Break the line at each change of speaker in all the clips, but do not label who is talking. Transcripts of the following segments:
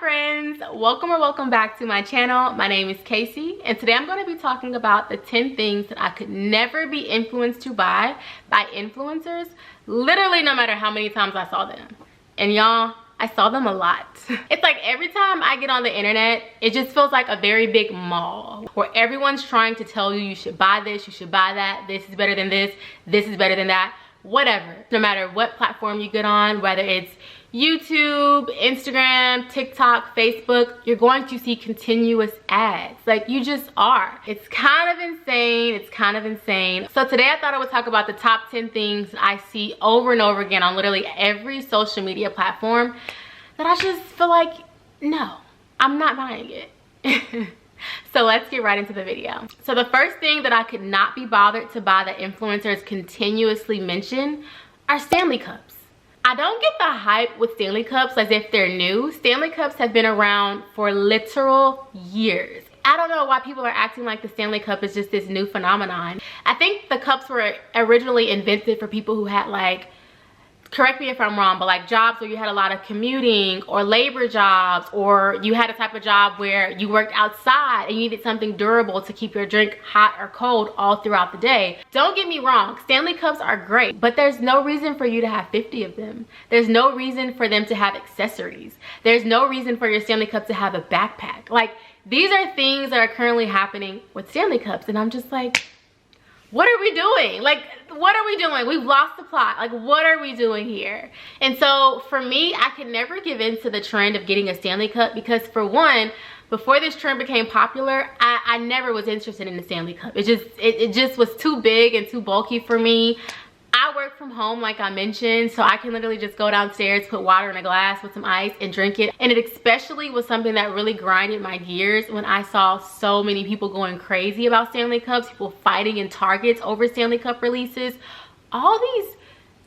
friends, welcome back to my channel. My name is Casey, and today I'm going to be talking about the 10 things that I could never be influenced to buy by influencers, literally no matter how many times I saw them. And y'all, I saw them a lot. It's like every time I get on the internet, it just feels like a very big mall where everyone's trying to tell you should buy this, you should buy that, this is better than this is better than that, whatever. No matter what platform you get on, whether it's YouTube, Instagram, TikTok, Facebook, you're going to see continuous ads. Like, you just are. It's kind of insane. So today I thought I would talk about the top 10 things I see over and over again on literally every social media platform that I just feel like, no, I'm not buying it. So let's get right into the video. So the first thing that I could not be bothered to buy that influencers continuously mention are Stanley Cups. I don't get the hype with Stanley Cups as if they're new. Stanley Cups have been around for literal years. I don't know why people are acting like the Stanley Cup is just this new phenomenon. I think the cups were originally invented for people who had, like, correct me if I'm wrong, but like jobs where you had a lot of commuting or labor jobs, or you had a type of job where you worked outside and you needed something durable to keep your drink hot or cold all throughout the day. Don't get me wrong, Stanley Cups are great, but there's no reason for you to have 50 of them. There's no reason for them to have accessories. There's no reason for your Stanley Cup to have a backpack. Like, these are things that are currently happening with Stanley Cups, and I'm just like, what are we doing? Like, what are we doing? We've lost the plot. Like, what are we doing here? And so for me, I could never give in to the trend of getting a Stanley Cup because, for one, before this trend became popular, I never was interested in the Stanley Cup. It just was too big and too bulky for me. I work from home, like I mentioned, so I can literally just go downstairs, put water in a glass with some ice and drink it. And it especially was something that really grinded my gears when I saw so many people going crazy about Stanley Cups, people fighting in Targets over Stanley Cup releases, all these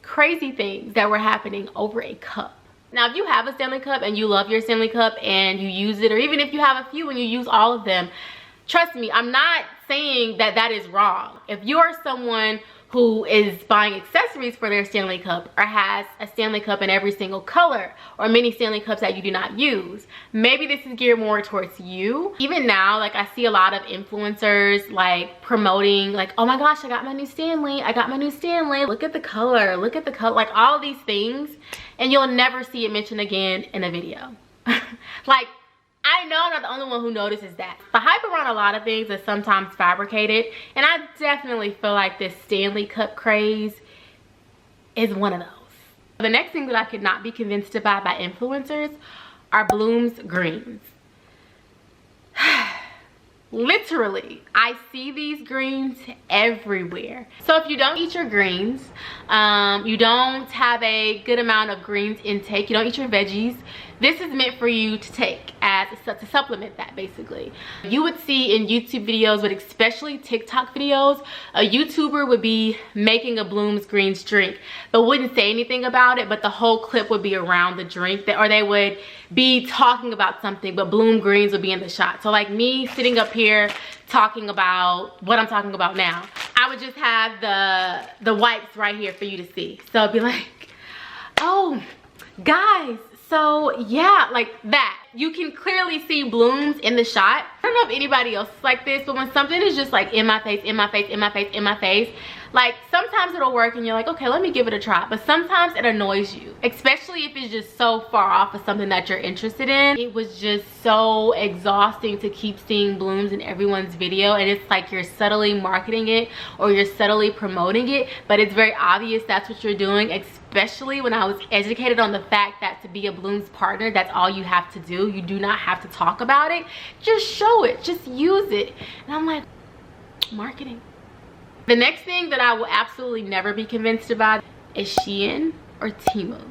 crazy things that were happening over a cup. Now, if you have a Stanley Cup and you love your Stanley Cup and you use it, or even if you have a few and you use all of them, trust me, I'm not saying that that is wrong. If you are someone who is buying accessories for their Stanley Cup, or has a Stanley Cup in every single color, or many Stanley Cups that you do not use, maybe this is geared more towards you. Even now, like, I see a lot of influencers like promoting, like, oh my gosh, I got my new Stanley, look at the color, like all these things, and you'll never see it mentioned again in a video. Like, I know I'm not the only one who notices that. The hype around a lot of things is sometimes fabricated, and I definitely feel like this Stanley Cup craze is one of those. The next thing that I could not be convinced to buy by influencers are Bloom's greens. Literally, I see these greens everywhere. So if you don't eat your greens, you don't have a good amount of greens intake, you don't eat your veggies, this is meant for you to take to supplement that, basically. You would see in YouTube videos, but especially TikTok videos, a YouTuber would be making a Bloom's greens drink, but wouldn't say anything about it, but the whole clip would be around the drink, or they would be talking about something, but Bloom greens would be in the shot. So like me sitting up here talking about what I'm talking about now, I would just have the wipes right here for you to see. So it'd be like, oh, guys, so yeah, like that. You can clearly see Blooms in the shot. I don't know if anybody else is like this, but when something is just like in my face, like sometimes it'll work and you're like, okay, let me give it a try. But sometimes it annoys you, especially if it's just so far off of something that you're interested in. It was just so exhausting to keep seeing Blooms in everyone's video, and it's like you're subtly marketing it or you're subtly promoting it, but it's very obvious that's what you're doing, especially when I was educated on the fact that to be a Bloom's partner, that's all you have to do. You do not have to talk about it. Just show it, just use it. And I'm like, marketing. The next thing that I will absolutely never be convinced about is Sheen or Temu.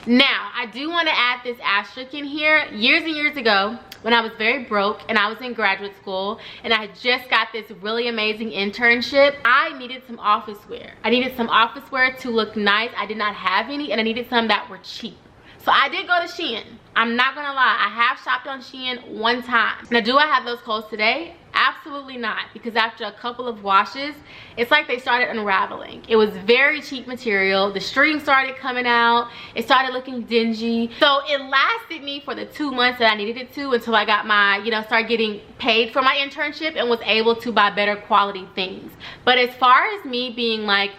Now, I do want to add this asterisk in here. Years and years ago, when I was very broke and I was in graduate school and I had just got this really amazing internship, I needed some office wear. I needed some office wear to look nice. I did not have any, and I needed some that were cheap. So I did go to Sheen. I'm not gonna lie, I have shopped on Sheen one time. Now, do I have those clothes today? Absolutely. Absolutely not, because after a couple of washes, it's like they started unraveling. It was very cheap material. The string started coming out. It started looking dingy. So it lasted me for the 2 months that I needed it to, until I got my, you know, started getting paid for my internship and was able to buy better quality things. But as far as me being like,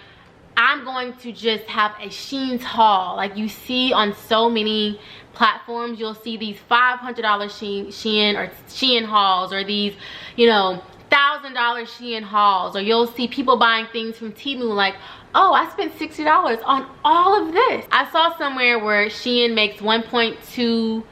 I'm going to just have a Sheen's haul, like you see on so many platforms, you'll see these $500 Shein or Shein hauls, or these, you know, $1,000 Shein hauls, or you'll see people buying things from Temu like, oh, I spent $60 on all of this. I saw somewhere where Shein makes 1.2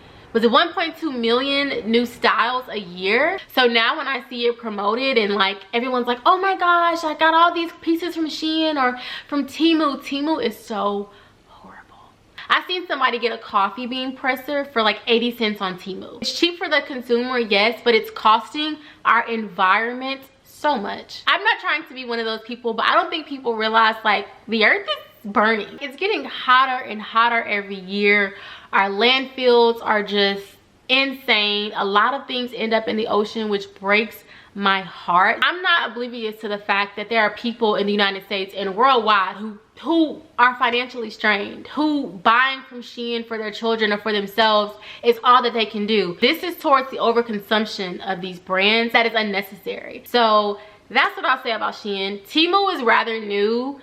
million new styles a year. So now when I see it promoted and like everyone's like, oh my gosh, I got all these pieces from Shein or from Temu. Temu is so horrible. I seen somebody get a coffee bean presser for like 80 cents on Temu. It's cheap for the consumer, yes, but it's costing our environment so much. I'm not trying to be one of those people, but I don't think people realize like the earth is burning. It's getting hotter and hotter every year. Our landfills are just insane. A lot of things end up in the ocean, which breaks my heart. I'm not oblivious to the fact that there are people in the United States and worldwide who are financially strained, who buying from Shein for their children or for themselves is all that they can do. This is towards the overconsumption of these brands that is unnecessary. So that's what I'll say about Shein. Temu is rather new,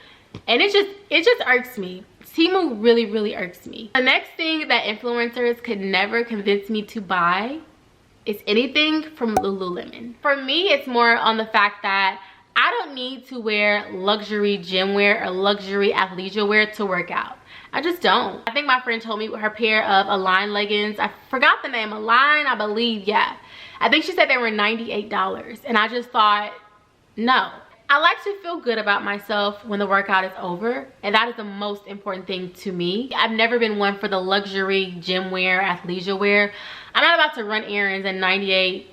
and it just irks me. Temu really irks me. The next thing that influencers could never convince me to buy is anything from Lululemon. For me, it's more on the fact that I don't need to wear luxury gym wear or luxury athleisure wear to work out. I just don't. I think my friend told me her pair of Align leggings, I forgot the name, Align, I believe, yeah. I think she said they were $98, and I just thought, no. I like to feel good about myself when the workout is over, and that is the most important thing to me. I've never been one for the luxury gym wear, athleisure wear. I'm not about to run errands in $98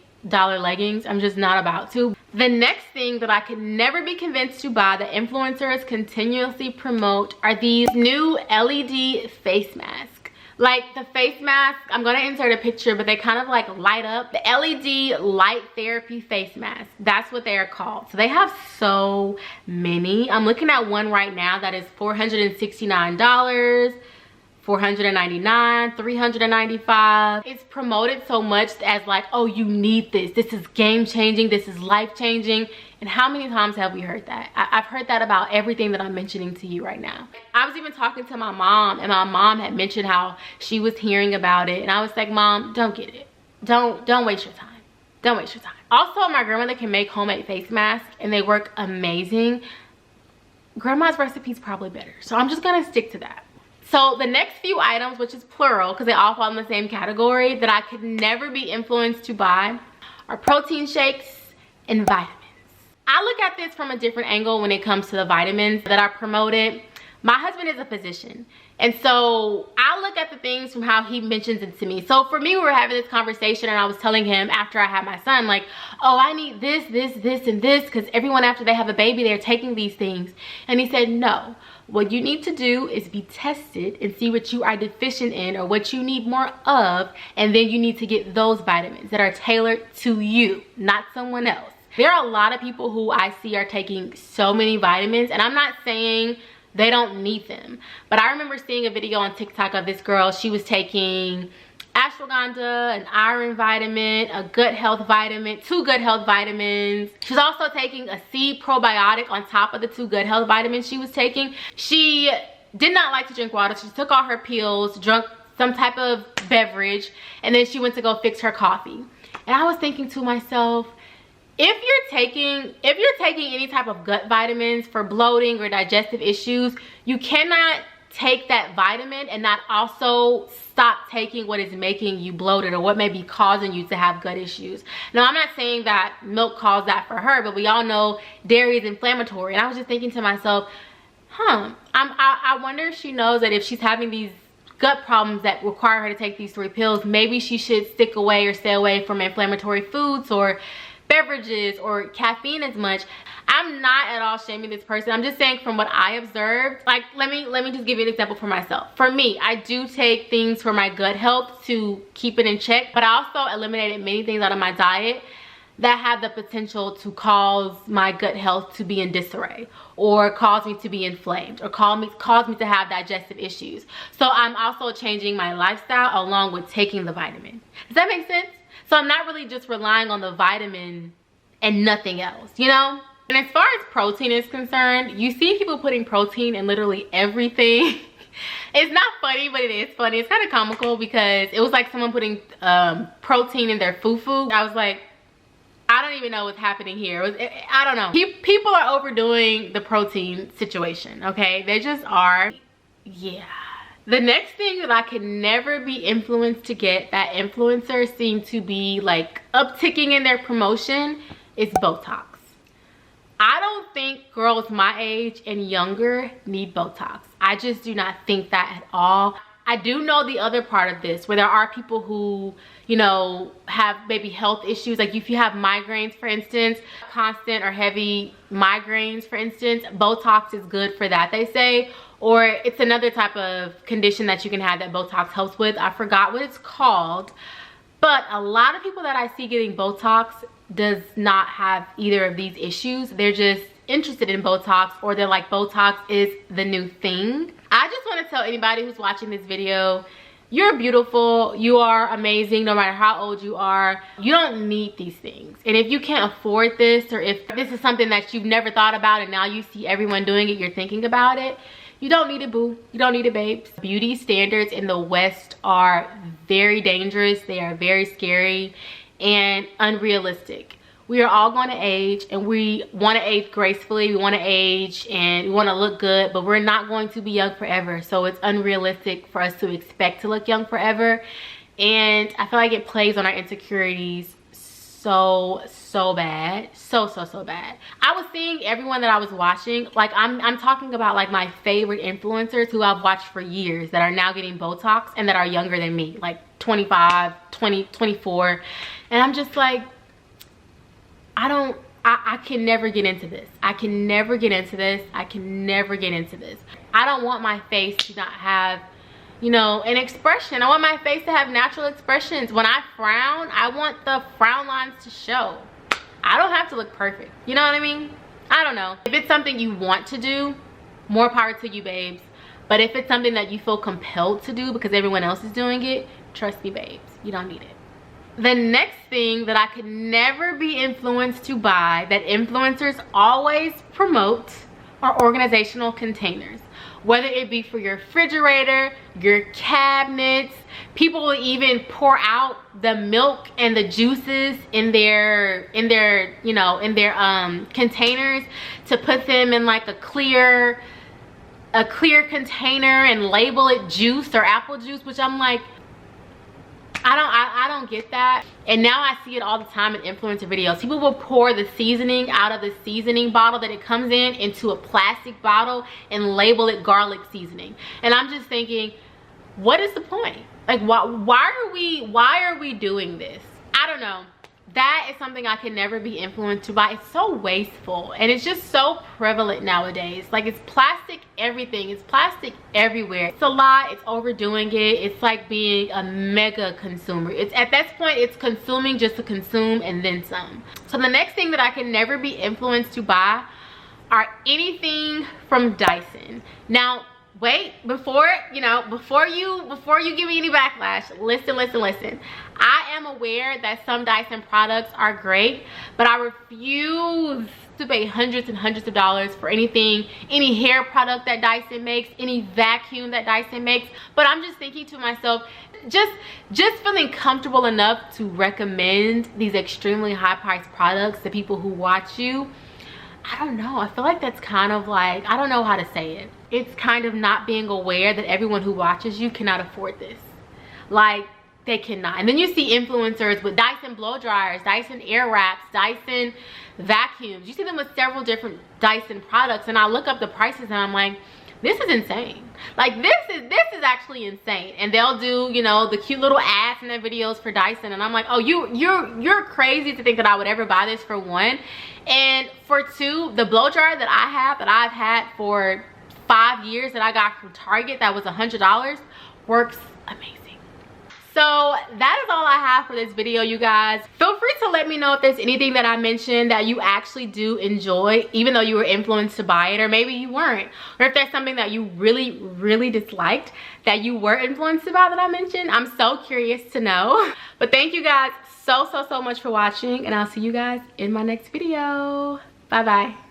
leggings. I'm just not about to. The next thing that I could never be convinced to buy that influencers continuously promote are these new LED face masks. Like the face mask, I'm gonna insert a picture, but they kind of like light up. The LED light therapy face mask, that's what they are called. So they have so many. I'm looking at one right now that is $469, $499, $395. It's promoted so much as like, oh, you need this. This is game changing. This is life changing. And how many times have we heard that? I've heard that about everything that I'm mentioning to you right now. I was even talking to my mom, and my mom had mentioned how she was hearing about it. And I was like, Mom, don't get it. Don't waste your time. Don't waste your time. Also, my grandmother can make homemade face masks, and they work amazing. Grandma's recipe is probably better. So I'm just gonna stick to that. So the next few items, which is plural because they all fall in the same category, that I could never be influenced to buy are protein shakes and vitamins. I look at this from a different angle when it comes to the vitamins that are promoted. My husband is a physician, and so I look at the things from how he mentions it to me. So for me, we were having this conversation, and I was telling him after I had my son, like, oh, I need this, and this, because everyone after they have a baby, they're taking these things. And he said, no, what you need to do is be tested and see what you are deficient in or what you need more of, and then you need to get those vitamins that are tailored to you, not someone else. There are a lot of people who I see are taking so many vitamins, and I'm not saying they don't need them, but I remember seeing a video on TikTok of this girl. She was taking ashwagandha, an iron vitamin, a gut health vitamin, 2 gut health vitamins. She was also taking a C probiotic on top of the 2 gut health vitamins she was taking. She did not like to drink water. She took all her pills, drank some type of beverage, and then she went to go fix her coffee. And I was thinking to myself, if you're taking any type of gut vitamins for bloating or digestive issues, you cannot take that vitamin and not also stop taking what is making you bloated or what may be causing you to have gut issues. Now, I'm not saying that milk caused that for her, but we all know dairy is inflammatory. And I was just thinking to myself, I wonder if she knows that if she's having these gut problems that require her to take these 3 pills, maybe she should stick away or stay away from inflammatory foods or beverages or caffeine as much. I'm not at all shaming this person. I'm just saying from what I observed, like let me just give you an example for myself. For me, I do take things for my gut health to keep it in check, but I also eliminated many things out of my diet that have the potential to cause my gut health to be in disarray, or cause me to be inflamed, or cause me to have digestive issues. So I'm also changing my lifestyle along with taking the vitamin. Does that make sense? So I'm not really just relying on the vitamin and nothing else, you know? And as far as protein is concerned, you see people putting protein in literally everything. It's not funny, but it is funny. It's kind of comical because it was like someone putting protein in their fufu. I was like, I don't even know what's happening here. I don't know. People are overdoing the protein situation, okay? They just are. Yeah. The next thing that I could never be influenced to get, that influencers seem to be like upticking in their promotion, is Botox. I don't think girls my age and younger need Botox. I just do not think that at all. I do know the other part of this, where there are people who, you know, have maybe health issues. Like if you have migraines, for instance, constant or heavy migraines, for instance, Botox is good for that, they say. Or it's another type of condition that you can have that Botox helps with. I forgot what it's called. But a lot of people that I see getting Botox does not have either of these issues. They're just interested in Botox, or they're like, Botox is the new thing. I just want to tell anybody who's watching this video, you're beautiful, you are amazing no matter how old you are. You don't need these things. And if you can't afford this, or if this is something that you've never thought about and now you see everyone doing it, you're thinking about it, you don't need it, boo. You don't need it, babes. Beauty standards in the West are very dangerous. They are very scary and unrealistic. We are all going to age, and we want to age gracefully. We want to age and we want to look good, but we're not going to be young forever. So it's unrealistic for us to expect to look young forever. And I feel like it plays on our insecurities so bad. So bad. I was seeing everyone that I was watching, like I'm talking about like my favorite influencers who I've watched for years that are now getting Botox and that are younger than me, like 25, 20, 24. And I'm just like, I can never get into this. I can never get into this. I can never get into this. I don't want my face to not have, you know, an expression. I want my face to have natural expressions. When I frown, I want the frown lines to show. I don't have to look perfect. You know what I mean? I don't know. If it's something you want to do, more power to you, babes. But if it's something that you feel compelled to do because everyone else is doing it, trust me, babes, you don't need it. The next thing that I could never be influenced to buy, that influencers always promote, are organizational containers. Whether it be for your refrigerator, your cabinets, people will even pour out the milk and the juices in their containers to put them in like a clear container and label it juice or apple juice, which I'm like, I don't get that. And now I see it all the time in influencer videos. People will pour the seasoning out of the seasoning bottle that it comes in into a plastic bottle and label it garlic seasoning. And I'm just thinking, what is the point? Like, why are we doing this? I don't know. That is something I can never be influenced to buy. It's so wasteful, and it's just so prevalent nowadays. Like, it's plastic everything. It's plastic everywhere. It's a lot. It's overdoing it. It's like being a mega consumer. It's at this point, it's consuming just to consume and then some. So the next thing that I can never be influenced to buy are anything from Dyson. Now, wait, before you give me any backlash, listen. I am aware that some Dyson products are great, but I refuse to pay hundreds and hundreds of dollars for anything, any hair product that Dyson makes, any vacuum that Dyson makes. But I'm just thinking to myself, just feeling comfortable enough to recommend these extremely high priced products to people who watch you. I don't know. I feel like that's kind of like, I don't know how to say it. It's kind of not being aware that everyone who watches you cannot afford this. Like, they cannot. And then you see influencers with Dyson blow dryers, Dyson air wraps, Dyson vacuums. You see them with several different Dyson products, and I look up the prices and I'm like, this is insane. Like, this is actually insane. And they'll do, you know, the cute little ads in their videos for Dyson, and I'm like, oh, you're crazy to think that I would ever buy this, for one. And for two, the blow dryer that I've had for 5 years, that I got from Target, that was $100, works amazing. So that is all I have for this video, you guys. Feel free to let me know if there's anything that I mentioned that you actually do enjoy, even though you were influenced to buy it, or maybe you weren't. Or if there's something that you really disliked that you were influenced about that I mentioned. I'm so curious to know. But thank you guys so much for watching, and I'll see you guys in my next video. Bye bye.